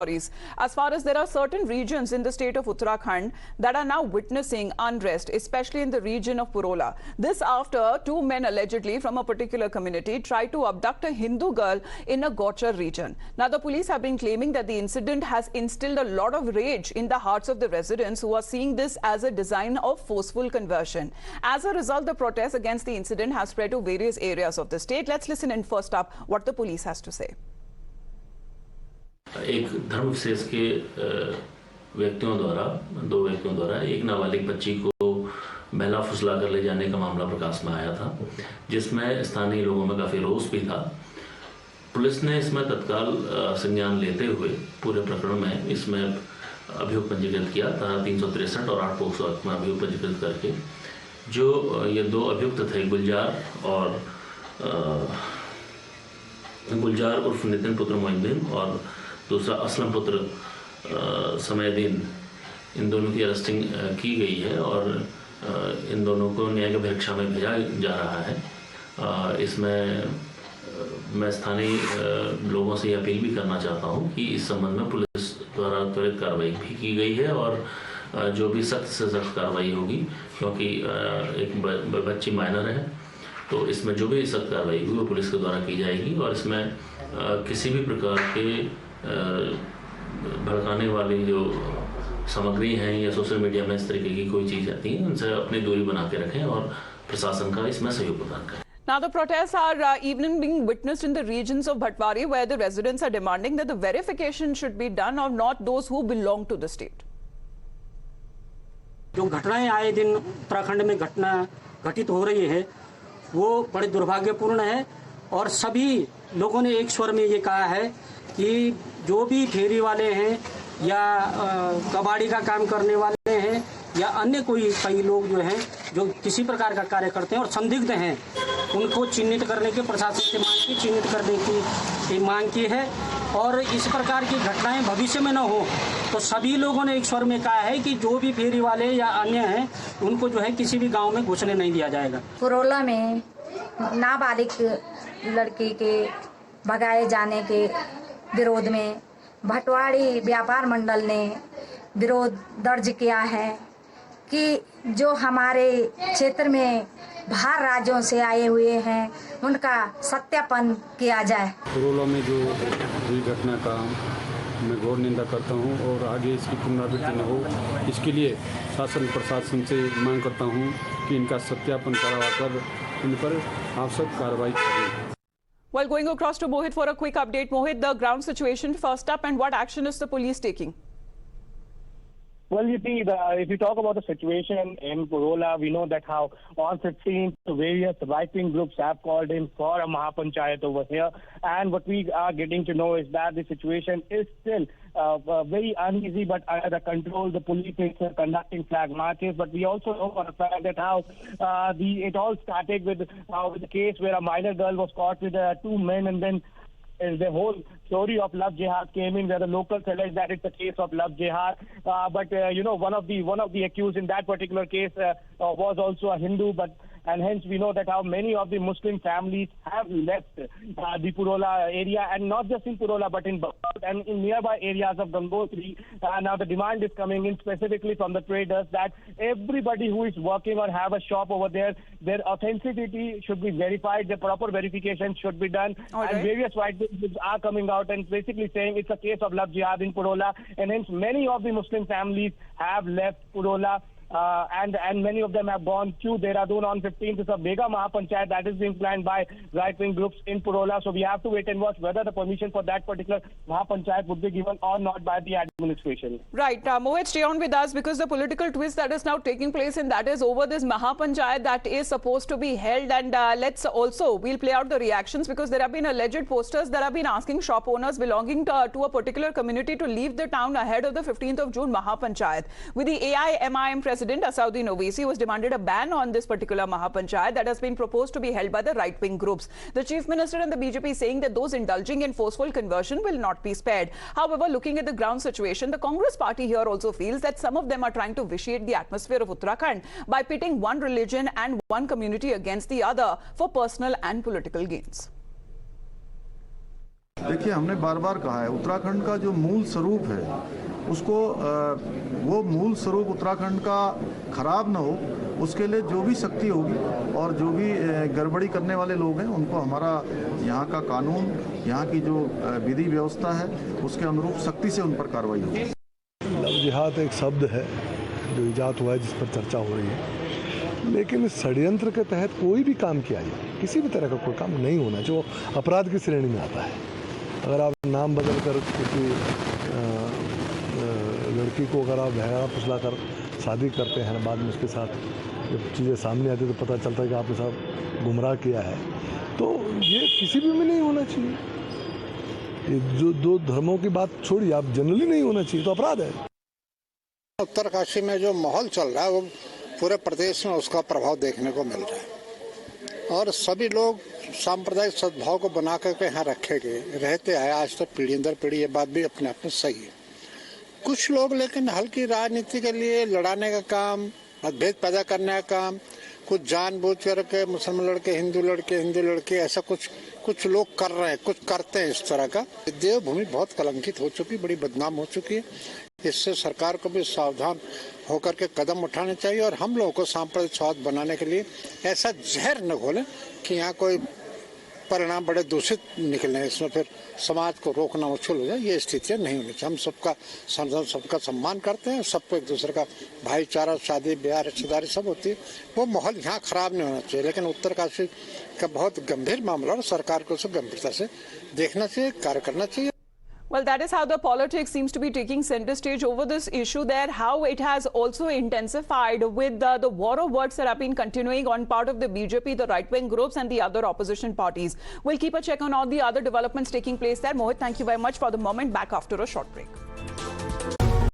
As far as there are certain regions in the state of Uttarakhand that are now witnessing unrest, especially in the region of Purola. This after two men allegedly from a particular community tried to abduct a Hindu girl in a Gauchar region. Now the police have been claiming that the incident has instilled a lot of rage in the hearts of the residents who are seeing this as a design of forceful conversion. As a result, the protest against the incident has spread to various areas of the state. Let's listen in first up what the police has to say. एक धर्म विशेष के दो व्यक्तियों द्वारा एक नाबालिग बच्ची को बहला फुसला कर ले जाने का मामला प्रकाश में आया था, जिसमें स्थानीय लोगों में काफ़ी रोष भी था। पुलिस ने इसमें तत्काल संज्ञान लेते हुए पूरे प्रकरण में इसमें अभियोग पंजीकृत किया। धारा 363 और 8 पोक्सो एक्ट में अभियोग पंजीकृत करके जो ये दो अभियुक्त थे, गुलजार उर्फ नितिन पुत्र मोइनुद्दीन और दूसरा असलम पुत्र समयदीन, इन दोनों की अरेस्टिंग की गई है और इन दोनों को न्यायिक अभिरक्षा में भेजा जा रहा है। इसमें मैं स्थानीय लोगों से अपील भी करना चाहता हूं कि इस संबंध में पुलिस द्वारा त्वरित कार्रवाई भी की गई है और जो भी सख्त से सख्त कार्रवाई होगी, क्योंकि एक बच्ची माइनर है, तो इसमें जो भी सख्त कार्रवाई हुई वो पुलिस के द्वारा की जाएगी और इसमें किसी भी प्रकार के भड़काने वाली जो सामग्री हैं या सोशल मीडिया में इस तरीके की कोई चीज़ आती है, उनसे अपनी दूरी बना के रखें और प्रशासन का इसमें सहयोग प्रदान करें। Now the protests are even being witnessed in the regions of Bhatwari, where the residents are demanding that the verification should be done of not those who belong to the state. जो घटनाएं आए दिन उत्तराखंड में घटित हो रही है वो बड़े दुर्भाग्यपूर्ण है और सभी लोगों ने एक स्वर में ये कहा है कि जो भी फेरी वाले हैं या कबाड़ी का काम करने वाले हैं या अन्य कई लोग जो हैं जो किसी प्रकार का कार्य करते हैं और संदिग्ध हैं, उनको चिन्हित करने के प्रशासन से चिन्हित करने की मांग की है और इस प्रकार की घटनाएं भविष्य में न हो तो सभी लोगों ने एक स्वर में कहा है कि जो भी फेरी वाले या अन्य हैं उनको जो है किसी भी गांव में घुसने नहीं दिया जाएगा। पुरोला में नाबालिग लड़की के भगाए जाने के विरोध में भटवाड़ी व्यापार मंडल ने विरोध दर्ज किया है कि जो हमारे क्षेत्र में बाहर राज्यों से आए हुए हैं उनका सत्यापन किया जाए। पुरोला में जो हुई घटना का मैं घोर निंदा करता हूं और आगे इसकी पुनरावृत्ति न हो, इसके लिए शासन प्रशासन से मांग करता हूं कि इनका सत्यापन करवाकर इन पर आवश्यक कार्रवाई करें। Well, going across to Mohit for a quick update. Mohit, the ground situation first up, and what action is the police taking? Well, you see, if you talk about the situation in Purola, we know that how on 15th various right-wing groups have called in for a Mahapanchayat over here. And what we are getting to know is that the situation is still very uneasy, but under control. The police is conducting flag marches. But we also know for a fact that how it all started with the case where a minor girl was caught with two men, and then the whole story of love jihad came in, where the locals alleged that it's a case of love jihad. But one of the accused in that particular case was also a Hindu, and hence we know that how many of the Muslim families have left the Purola area, and not just in Purola but in Bharat and in nearby areas of Gangotri. Now the demand is coming in specifically from the traders that everybody who is working or have a shop over there, their authenticity should be verified, the proper verification should be done. Okay. And various white groups are coming out and basically saying it's a case of love jihad in Purola, and hence many of the Muslim families have left Purola. And many of them have gone to Dehradun on 15th. It's a mega Mahapanchayat that is being planned by right-wing groups in Purola. So we have to wait and watch whether the permission for that particular Mahapanchayat would be given or not by the administration. Right. Mohit, stay on with us because the political twist that is now taking place, and that is over this Mahapanchayat that is supposed to be held. And we'll play out the reactions because there have been alleged posters that have been asking shop owners belonging to a particular community to leave the town ahead of the 15th of June Mahapanchayat. With the AIMIM President Asauddin Owaisi was demanded a ban on this particular Mahapanchayat that has been proposed to be held by the right-wing groups. The Chief Minister and the BJP saying that those indulging in forceful conversion will not be spared. However, looking at the ground situation, the Congress party here also feels that some of them are trying to vitiate the atmosphere of Uttarakhand by pitting one religion and one community against the other for personal and political gains. देखिए, हमने बार बार कहा है, उत्तराखंड का जो मूल स्वरूप है उसको वो मूल स्वरूप उत्तराखंड का खराब ना हो, उसके लिए जो भी सख्ती होगी और जो भी गड़बड़ी करने वाले लोग हैं उनको हमारा यहाँ का कानून, यहाँ की जो विधि व्यवस्था है उसके अनुरूप सख्ती से उन पर कार्रवाई होगी। लव जिहाद एक शब्द है जो इजाद हुआ है, जिस पर चर्चा हो रही है, लेकिन इस षड्यंत्र के तहत कोई भी काम किया जाए, किसी भी तरह का कोई काम नहीं होना जो अपराध की श्रेणी में आता है। अगर आप नाम बदल कर किसी लड़की को अगर आप बहरा फुसला कर शादी करते हैं, बाद में उसके साथ जब चीज़ें सामने आती है तो पता चलता है कि आपके साथ गुमराह किया है, तो ये किसी भी में नहीं होना चाहिए। ये जो दो धर्मों की बात छोड़िए, आप जनरली नहीं होना चाहिए, तो अपराध है। उत्तरकाशी में जो माहौल चल रहा है वो पूरे प्रदेश में उसका प्रभाव देखने को मिल रहा है और सभी लोग सांप्रदायिक सद्भाव को बना करके यहाँ रखे गए रहते आए आज तक पीढ़ी दर पीढ़ी। ये बात भी अपने आप में सही है। कुछ लोग लेकिन हल्की राजनीति के लिए लड़ाने का काम, मतभेद पैदा करने का काम, कुछ जानबूझ करके मुसलमान लड़के हिंदू लड़के ऐसा कुछ लोग कर रहे हैं, कुछ करते हैं इस तरह का। देवभूमि बहुत कलंकित हो चुकी, बड़ी बदनाम हो चुकी है। इससे सरकार को भी सावधान होकर के कदम उठाने चाहिए और हम लोगों को सांप्रदायिक सौहार्द बनाने के लिए ऐसा जहर न घोलें कि यहाँ कोई परिणाम बड़े दूषित निकले, इसमें फिर समाज को रोकना मुश्किल हो जाए। ये स्थितियाँ नहीं होनी चाहिए। हम सबका सम्मान करते हैं, सबको एक दूसरे का भाईचारा, शादी ब्याह रिश्तेदारी सब होती है, वो माहौल यहाँ खराब नहीं होना चाहिए। लेकिन उत्तरकाशी का बहुत गंभीर मामला और सरकार को उसे गंभीरता से देखना चाहिए, कार्य करना चाहिए। Well, that is how the politics seems to be taking center stage over this issue there, how it has also intensified with the war of words that have been continuing on part of the BJP, the right-wing groups and the other opposition parties. We'll keep a check on all the other developments taking place there. Mohit, thank you very much for the moment. Back after a short break.